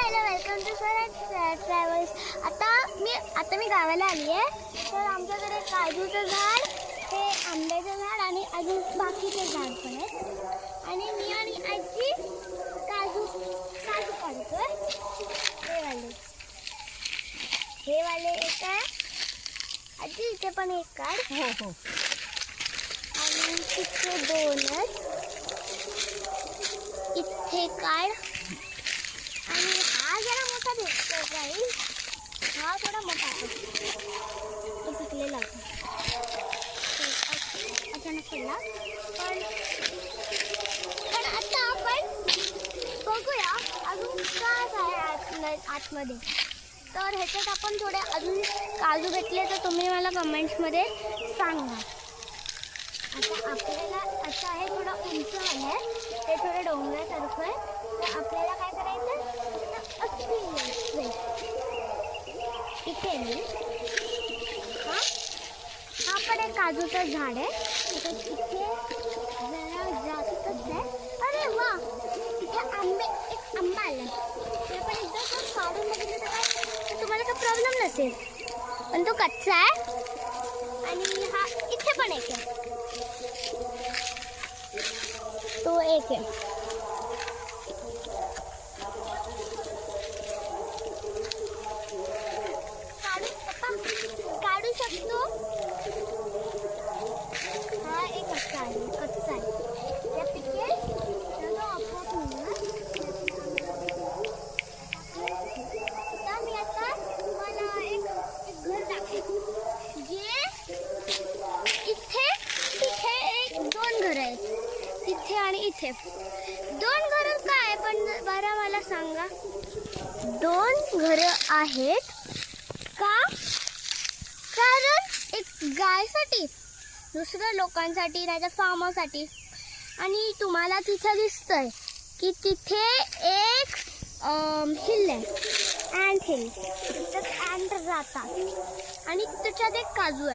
Hello welcome to Swaraj travels. आता मी गावाला आली आहे. तर आमच्याकडे काजूचं झाड, हे आंब्याचं झाड आणि अजून बाकीचे झाड पण आहेत. आणि मी आणि आजी काजू काढतोय. हे वाले एक आहे. आजी इथे पण एक काढ. हो हो. आणि तिथे दोनच. इथे काढ. आणि हा जरा मोठा दिसतो काही. हा थोडा मोठा आहे. तो पिकलेला अचानक पडला. पण आता आपण बघूया अजून काय आहे आतमध्ये. तर ह्याच्यात आपण थोडे अजून काजू भेटले तर तुम्ही मला कमेंट्समध्ये सांगा. आता आपल्याला असं आहे, थोडं उंच आहे, ते थोडं डोंगरासारखं आहे. तर आपल्याला काय करायचं, इथे हा पण एक काजूचं झाड आहे. इथे जरा जास्तच आहे. अरे वा, इथे एक आंबा आला. ते पण एकदा काढून बघितलं तर तुम्हाला काही प्रॉब्लेम नसेल. पण तो कच्चा आहे. आणि हा इथे पण एक आहे. तो एक आहे. काढू शकतो. हा एक कच्चा आहे. त्या पिकेल तो आपोआप निघणार. आता मी तुम्हाला एक घर दाखवेन. जे तिथे दोन घर आहेत. तिथे आणि इथे दोन घर काय, पण बरं मला सांगा. दोन घर आहेत का? कारण एक गायसाठी, दुसऱ्या लोकांसाठी, नाहीतर फार्म हाऊससाठी. आणि तुम्हाला तिथे दिसतंय की तिथे एक हिल आहे, अँट हिल. तिथं अँट राहतात आणि त्याच्यात एक काजू आहे.